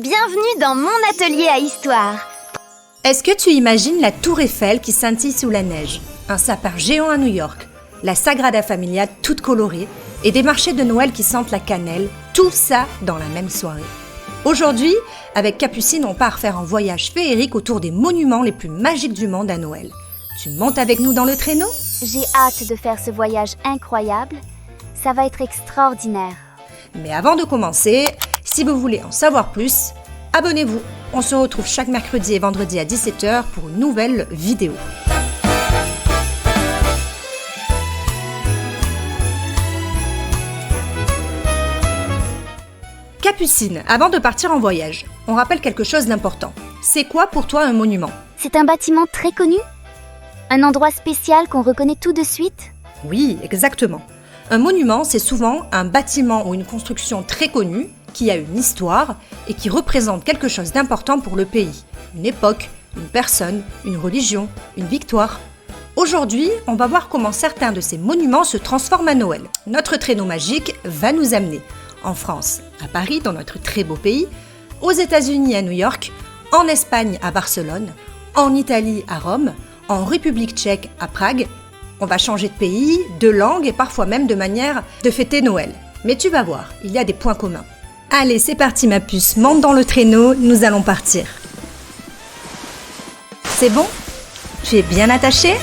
Bienvenue dans mon atelier à histoire. Est-ce que tu imagines la tour Eiffel qui scintille sous la neige, un sapin géant à New York, la Sagrada Familia toute colorée et des marchés de Noël qui sentent la cannelle, tout ça dans la même soirée. Aujourd'hui, avec Capucine, on part faire un voyage féerique autour des monuments les plus magiques du monde à Noël. Tu montes avec nous dans le traîneau ? J'ai hâte de faire ce voyage incroyable. Ça va être extraordinaire. Mais avant de commencer, si vous voulez en savoir plus, abonnez-vous. On se retrouve chaque mercredi et vendredi à 17h pour une nouvelle vidéo. Capucine, avant de partir en voyage, on rappelle quelque chose d'important. C'est quoi pour toi un monument ? C'est un bâtiment très connu ? Un endroit spécial qu'on reconnaît tout de suite ? Oui, exactement. Un monument, c'est souvent un bâtiment ou une construction très connue qui a une histoire et qui représente quelque chose d'important pour le pays. Une époque, une personne, une religion, une victoire. Aujourd'hui, on va voir comment certains de ces monuments se transforment à Noël. Notre traîneau magique va nous amener en France, à Paris, dans notre très beau pays, aux États-Unis, à New York, en Espagne, à Barcelone, en Italie, à Rome, en République tchèque, à Prague. On va changer de pays, de langue et parfois même de manière de fêter Noël. Mais tu vas voir, il y a des points communs. Allez, c'est parti ma puce, monte dans le traîneau, nous allons partir. C'est bon ? Tu es bien attaché ?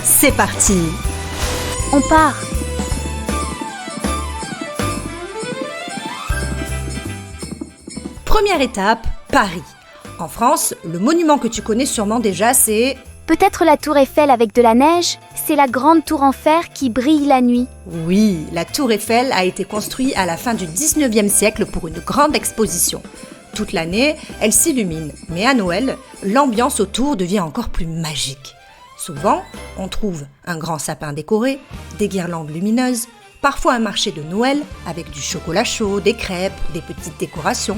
C'est parti ! On part. Première étape, Paris. En France, le monument que tu connais sûrement déjà, c'est... Peut-être la tour Eiffel avec de la neige ? C'est la grande tour en fer qui brille la nuit. Oui, la tour Eiffel a été construite à la fin du 19e siècle pour une grande exposition. Toute l'année, elle s'illumine, mais à Noël, l'ambiance autour devient encore plus magique. Souvent, on trouve un grand sapin décoré, des guirlandes lumineuses, parfois un marché de Noël avec du chocolat chaud, des crêpes, des petites décorations.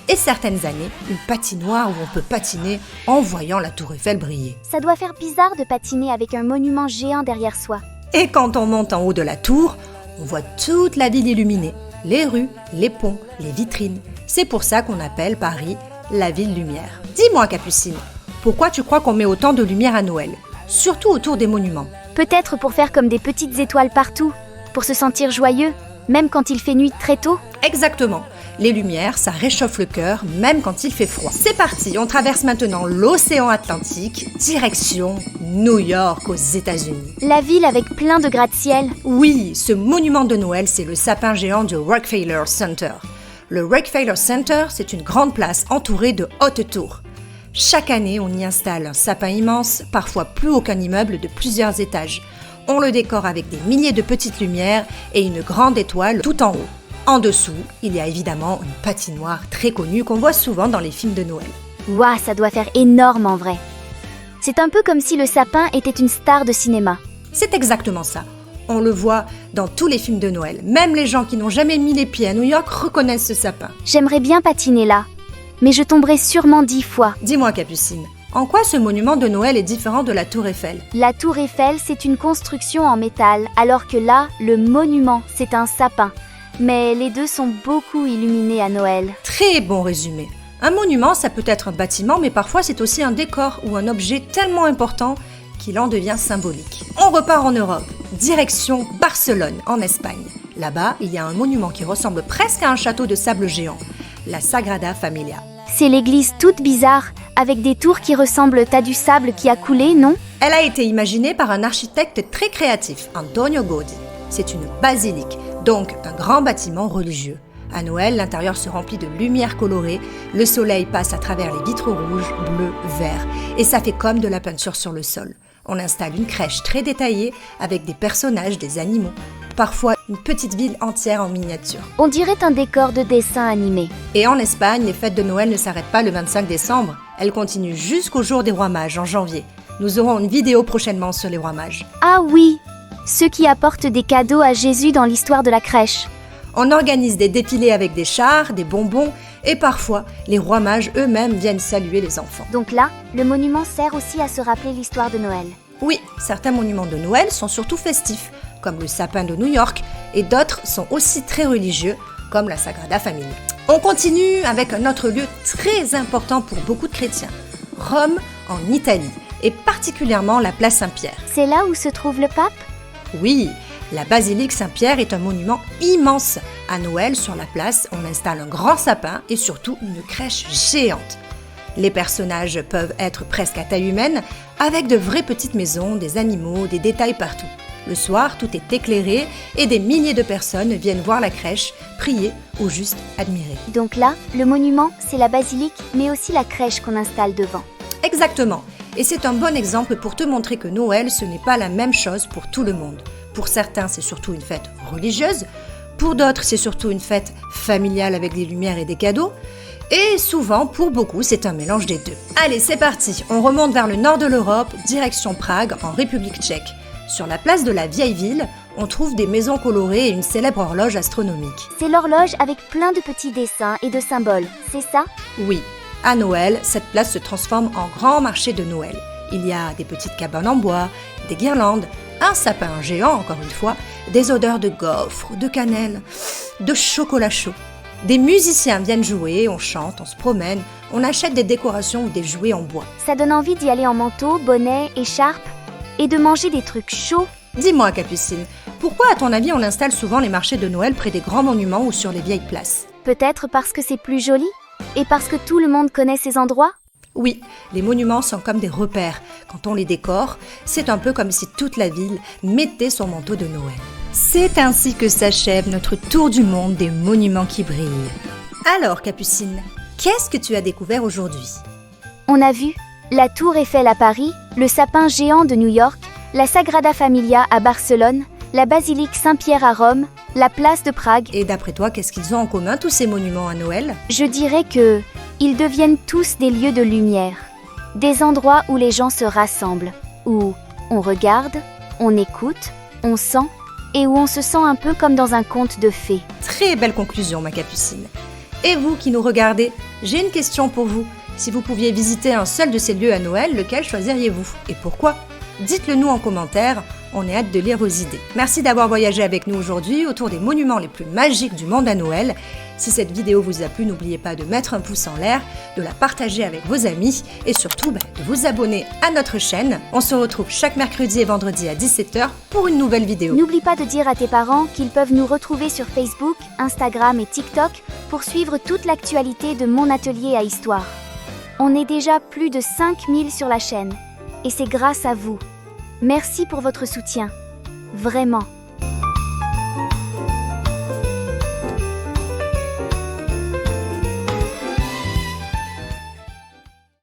Et certaines années, une patinoire où on peut patiner en voyant la tour Eiffel briller. Ça doit faire bizarre de patiner avec un monument géant derrière soi. Et quand on monte en haut de la tour, on voit toute la ville illuminée. Les rues, les ponts, les vitrines. C'est pour ça qu'on appelle Paris la ville lumière. Dis-moi Capucine, pourquoi tu crois qu'on met autant de lumière à Noël ? Surtout autour des monuments. Peut-être pour faire comme des petites étoiles partout, pour se sentir joyeux, même quand il fait nuit très tôt. Exactement. Les lumières, ça réchauffe le cœur, même quand il fait froid. C'est parti, on traverse maintenant l'océan Atlantique, direction New York aux États-Unis. La ville avec plein de gratte-ciel. Oui, ce monument de Noël, c'est le sapin géant du Rockefeller Center. Le Rockefeller Center, c'est une grande place entourée de hautes tours. Chaque année, on y installe un sapin immense, parfois plus haut qu'un immeuble de plusieurs étages. On le décore avec des milliers de petites lumières et une grande étoile tout en haut. En dessous, il y a évidemment une patinoire très connue qu'on voit souvent dans les films de Noël. Ouah, ça doit faire énorme en vrai. C'est un peu comme si le sapin était une star de cinéma. C'est exactement ça. On le voit dans tous les films de Noël. Même les gens qui n'ont jamais mis les pieds à New York reconnaissent ce sapin. J'aimerais bien patiner là, mais je tomberai sûrement 10 fois. Dis-moi Capucine, en quoi ce monument de Noël est différent de la tour Eiffel ? La tour Eiffel, c'est une construction en métal, alors que là, le monument, c'est un sapin. Mais les deux sont beaucoup illuminés à Noël. Très bon résumé. Un monument, ça peut être un bâtiment, mais parfois c'est aussi un décor ou un objet tellement important qu'il en devient symbolique. On repart en Europe, direction Barcelone, en Espagne. Là-bas, il y a un monument qui ressemble presque à un château de sable géant, la Sagrada Familia. C'est l'église toute bizarre, avec des tours qui ressemblent à du sable qui a coulé, non ? Elle a été imaginée par un architecte très créatif, Antonio Gaudí. C'est une basilique, donc un grand bâtiment religieux. À Noël, l'intérieur se remplit de lumière colorée, le soleil passe à travers les vitres rouges, bleues, verts, et ça fait comme de la peinture sur le sol. On installe une crèche très détaillée avec des personnages, des animaux, parfois une petite ville entière en miniature. On dirait un décor de dessin animé. Et en Espagne, les fêtes de Noël ne s'arrêtent pas le 25 décembre, elles continuent jusqu'au jour des Rois Mages en janvier. Nous aurons une vidéo prochainement sur les Rois Mages. Ah oui, ceux qui apportent des cadeaux à Jésus dans l'histoire de la crèche. On organise des défilés avec des chars, des bonbons et parfois les rois mages eux-mêmes viennent saluer les enfants. Donc là, le monument sert aussi à se rappeler l'histoire de Noël. Oui, certains monuments de Noël sont surtout festifs, comme le sapin de New York, et d'autres sont aussi très religieux, comme la Sagrada Familia. On continue avec un autre lieu très important pour beaucoup de chrétiens, Rome en Italie, et particulièrement la place Saint-Pierre. C'est là où se trouve le pape? Oui, la basilique Saint-Pierre est un monument immense. À Noël, sur la place, on installe un grand sapin et surtout une crèche géante. Les personnages peuvent être presque à taille humaine, avec de vraies petites maisons, des animaux, des détails partout. Le soir, tout est éclairé et des milliers de personnes viennent voir la crèche, prier ou juste admirer. Donc là, le monument, c'est la basilique, mais aussi la crèche qu'on installe devant. Exactement. Et c'est un bon exemple pour te montrer que Noël, ce n'est pas la même chose pour tout le monde. Pour certains, c'est surtout une fête religieuse. Pour d'autres, c'est surtout une fête familiale avec des lumières et des cadeaux. Et souvent, pour beaucoup, c'est un mélange des deux. Allez, c'est parti. On remonte vers le nord de l'Europe, direction Prague, en République tchèque. Sur la place de la vieille ville, on trouve des maisons colorées et une célèbre horloge astronomique. C'est l'horloge avec plein de petits dessins et de symboles, c'est ça? Oui. À Noël, cette place se transforme en grand marché de Noël. Il y a des petites cabanes en bois, des guirlandes, un sapin géant encore une fois, des odeurs de gaufres, de cannelle, de chocolat chaud. Des musiciens viennent jouer, on chante, on se promène, on achète des décorations ou des jouets en bois. Ça donne envie d'y aller en manteau, bonnet, écharpe et de manger des trucs chauds. Dis-moi Capucine, pourquoi à ton avis on installe souvent les marchés de Noël près des grands monuments ou sur les vieilles places? Peut-être parce que c'est plus joli? Et parce que tout le monde connaît ces endroits? Oui, les monuments sont comme des repères. Quand on les décore, c'est un peu comme si toute la ville mettait son manteau de Noël. C'est ainsi que s'achève notre tour du monde des monuments qui brillent. Alors Capucine, qu'est-ce que tu as découvert aujourd'hui? On a vu la Tour Eiffel à Paris, le sapin géant de New York, la Sagrada Familia à Barcelone, la basilique Saint-Pierre à Rome, la place de Prague. Et d'après toi, qu'est-ce qu'ils ont en commun tous ces monuments à Noël? Je dirais que ils deviennent tous des lieux de lumière, des endroits où les gens se rassemblent, où on regarde, on écoute, on sent et où on se sent un peu comme dans un conte de fées. Très belle conclusion, ma Capucine. Et vous qui nous regardez, j'ai une question pour vous. Si vous pouviez visiter un seul de ces lieux à Noël, lequel choisiriez-vous? Et pourquoi? Dites-le nous en commentaire, on est hâte de lire vos idées. Merci d'avoir voyagé avec nous aujourd'hui autour des monuments les plus magiques du monde à Noël. Si cette vidéo vous a plu, n'oubliez pas de mettre un pouce en l'air, de la partager avec vos amis et surtout de vous abonner à notre chaîne. On se retrouve chaque mercredi et vendredi à 17h pour une nouvelle vidéo. N'oublie pas de dire à tes parents qu'ils peuvent nous retrouver sur Facebook, Instagram et TikTok pour suivre toute l'actualité de Mon Atelier à Histoire. On est déjà plus de 5000 sur la chaîne et c'est grâce à vous. Merci pour votre soutien. Vraiment.